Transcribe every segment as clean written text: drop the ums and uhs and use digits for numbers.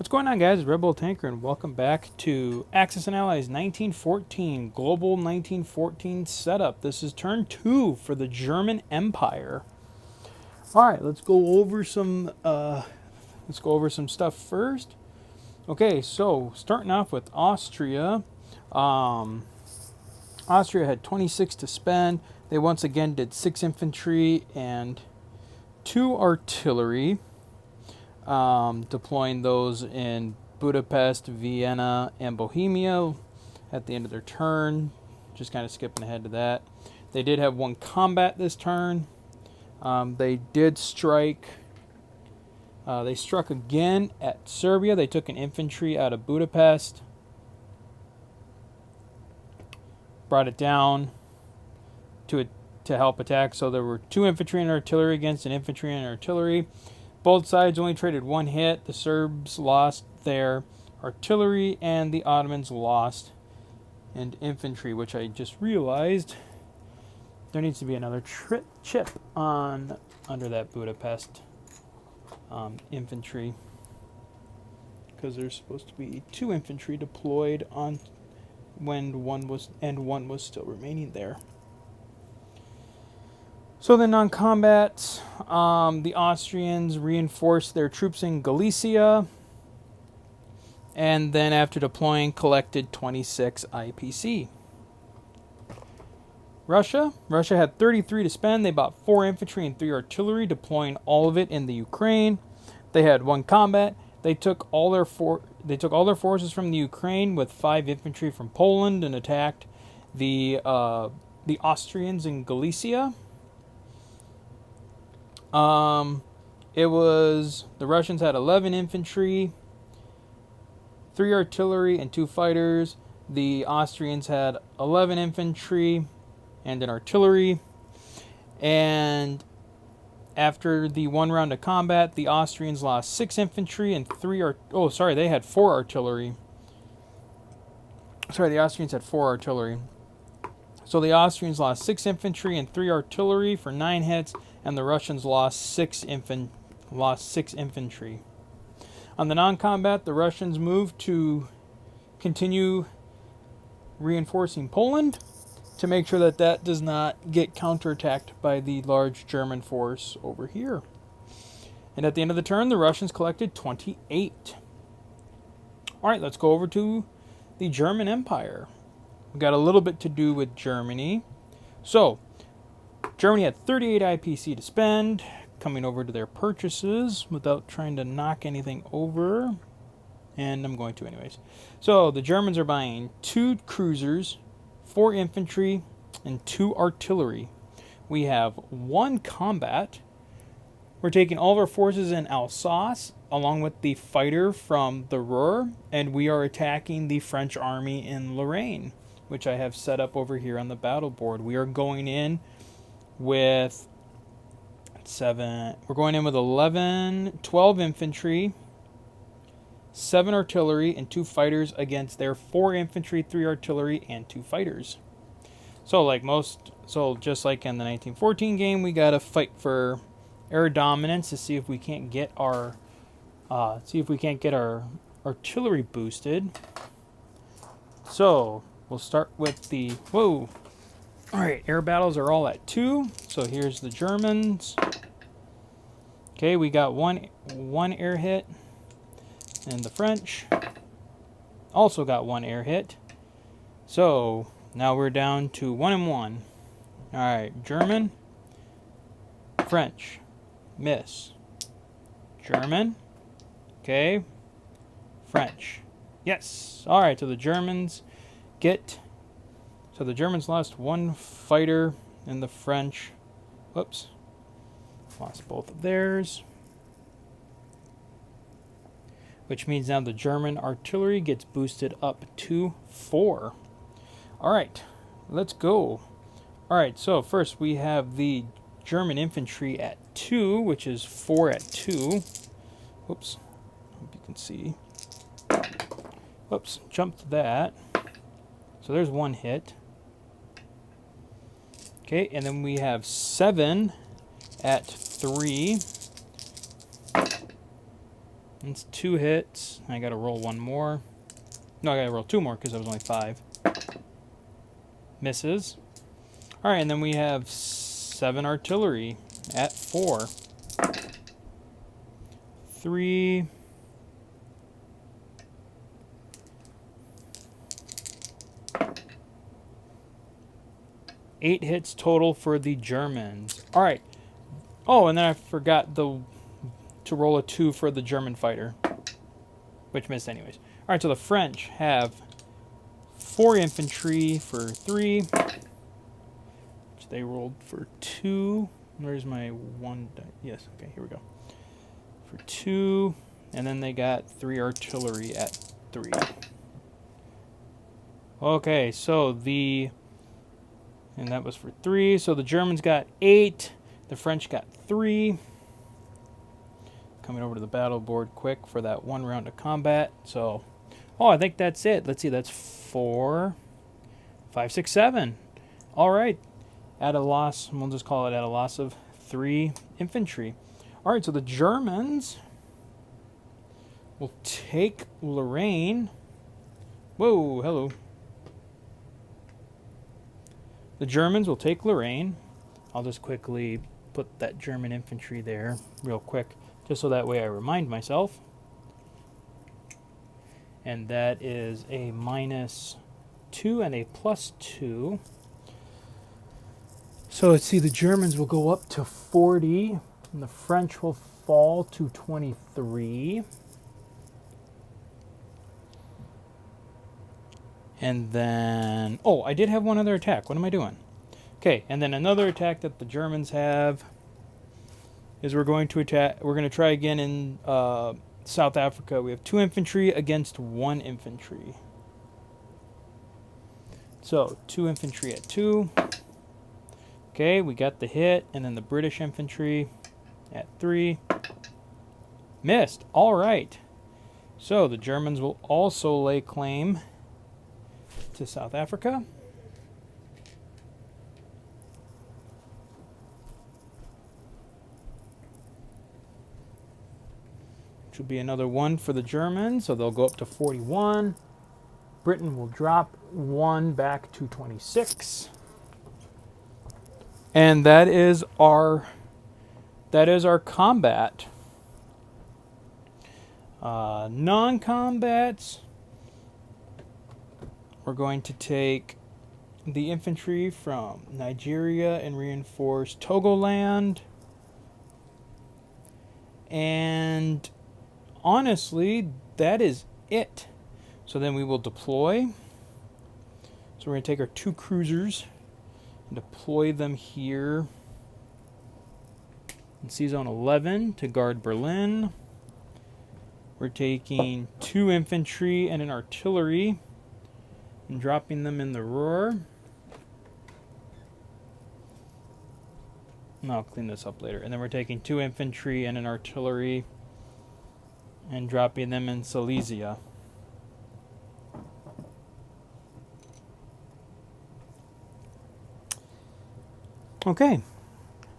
What's going on, guys? Red Bull Tanker, and welcome back to Axis and Allies 1914 Global 1914 setup. This is turn 2 for the German Empire. All right, let's go over some stuff first. Okay, so starting off with Austria. Austria had 26 to spend. They once again did 6 infantry and 2 artillery. Deploying those in Budapest, Vienna, and Bohemia at the end of their turn. Just kind of skipping ahead to that. They did have 1 combat this turn. They did strike. They struck again at Serbia. They took an infantry out of Budapest. Brought it down to help attack. So there were 2 infantry and artillery against an infantry and artillery. Both sides only traded 1 hit. The Serbs lost their artillery and the Ottomans lost and infantry, which I just realized there needs to be another chip on under that Budapest infantry, because there's supposed to be 2 infantry deployed on when one was still remaining there. So then on combat, the Austrians reinforced their troops in Galicia, and then after deploying, collected 26 IPC. Russia had 33 to spend. They bought 4 infantry and 3 artillery, deploying all of it in the Ukraine. They had 1 combat. They took all their forces from the Ukraine with 5 infantry from Poland and attacked the Austrians in Galicia. The Russians had 11 infantry, 3 artillery, and 2 fighters. The Austrians had 11 infantry and an artillery. And after the 1 round of combat, the Austrians lost 6 infantry and 3 they had 4 artillery. The Austrians had 4 artillery. So the Austrians lost 6 infantry and 3 artillery for 9 hits, and the Russians lost 6 infantry. On the non-combat, the Russians moved to continue reinforcing Poland to make sure that does not get counterattacked by the large German force over here. And at the end of the turn, the Russians collected 28. All right, let's go over to the German Empire. We got a little bit to do with Germany. So, Germany had 38 IPC to spend. Coming over to their purchases without trying to knock anything over. And I'm going to anyways. So, the Germans are buying 2 cruisers, 4 infantry, and 2 artillery. We have 1 combat. We're taking all of our forces in Alsace, along with the fighter from the Ruhr, and we are attacking the French army in Lorraine, which I have set up over here on the battle board. We are going in with 12 infantry, 7 artillery, and 2 fighters against their 4 infantry, 3 artillery, and 2 fighters. So just like in the 1914 game, we gotta fight for air dominance to see if we can't get our artillery boosted. So we'll start with the Alright, air battles are all at 2. So here's the Germans. Okay, we got one air hit. And the French also got 1 air hit. So now we're down to 1 and 1. Alright, German, French, miss. German, okay, French, yes. Alright, so the Germans lost 1 fighter, and the French, lost both of theirs. Which means now the German artillery gets boosted up to 4. Alright, let's go. Alright, so first we have the German infantry at 2, which is 4 at 2. Whoops, hope you can see. Whoops, jumped that. So there's 1 hit. Okay, and then we have 7 at 3. That's 2 hits. I gotta roll 1 more. No, I gotta roll 2 more because I was only 5. Misses. Alright, and then we have 7 artillery at 4. 3. Eight hits total for the Germans. Alright. Oh, and then I forgot to roll a 2 for the German fighter, which missed anyways. Alright, so the French have 4 infantry for 3, which they rolled for 2. Where's my 1? Yes, okay, here we go. For 2, and then they got 3 artillery at 3. Okay, so and that was for 3, so the Germans got 8, the French got 3. Coming over to the battle board quick for that 1 round of combat. So, I think that's it. Let's see, that's 4, 5, 6, 7. All right, at a loss, we'll just call it at a loss of 3 infantry. All right, so the Germans will take Lorraine. Whoa, hello. The Germans will take Lorraine. I'll just quickly put that German infantry there real quick, just so that way I remind myself. And that is a -2 and a +2. So let's see, the Germans will go up to 40, and the French will fall to 23. And then, I did have one other attack. What am I doing? Okay, and then another attack that the Germans have is we're going to try again in South Africa. We have 2 infantry against 1 infantry. So 2 infantry at 2. Okay, we got the hit, and then the British infantry at 3. Missed. All right. So the Germans will also lay claim to South Africa. Which will be another 1 for the Germans, so they'll go up to 41. Britain will drop 1 back to 26. And that is our combat. Non-combats, we're going to take the infantry from Nigeria and reinforce Togoland. And honestly, that is it. So then we will deploy. So we're going to take our 2 cruisers and deploy them here in Sea Zone 11 to guard Berlin. We're taking 2 infantry and an artillery and dropping them in the Ruhr. And I'll clean this up later. And then we're taking 2 infantry and an artillery and dropping them in Silesia. Okay.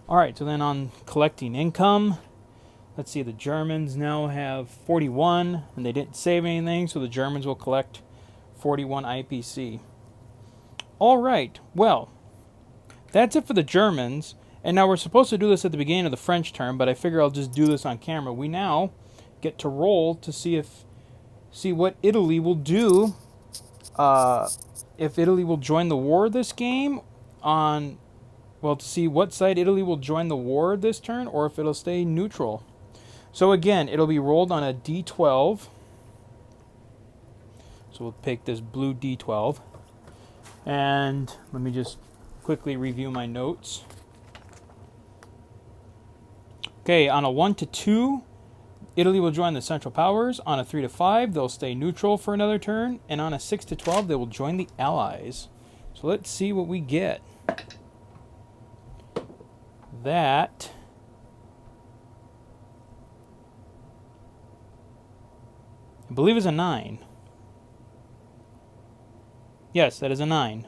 Alright, so then on collecting income, let's see, the Germans now have 41, and they didn't save anything, so the Germans will collect 41 IPC. Alright, well, that's it for the Germans. And now we're supposed to do this at the beginning of the French turn, but I figure I'll just do this on camera. We now get to roll to see what Italy will do. If Italy will join the war this game to see what side Italy will join the war this turn, or if it'll stay neutral. So again, it'll be rolled on a D12. So we'll pick this blue D12. And let me just quickly review my notes. Okay, on a 1 to 2, Italy will join the Central Powers. On a 3 to 5, they'll stay neutral for another turn. And on a 6 to 12, they will join the Allies. So let's see what we get. That I believe is a 9. Yes, that is a 9.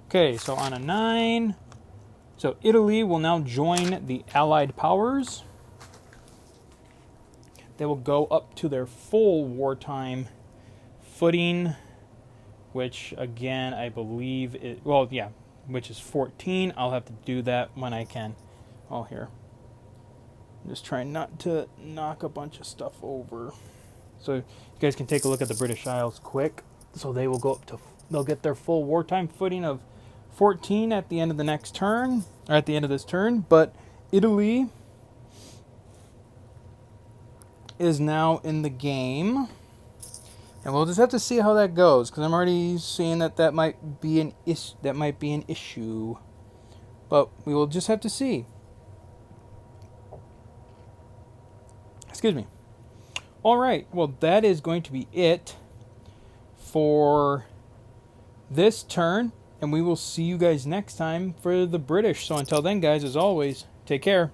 Okay, so on a 9, so Italy will now join the Allied powers. they will go up to their full wartime footing, which again I believe it, well, yeah, which is 14. I'll have to do that when I can. Oh, here. I'm just trying not to knock a bunch of stuff over. So you guys can take a look at the British Isles quick. So they will go up to, they'll get their full wartime footing of 14 at the end of the next turn, or at the end of this turn. But Italy is now in the game, and we'll just have to see how that goes, because I'm already seeing that might be an issue. But we will just have to see. Excuse me. All right. Well, that is going to be it for this turn, and we will see you guys next time for the British. So until then, guys, as always, take care.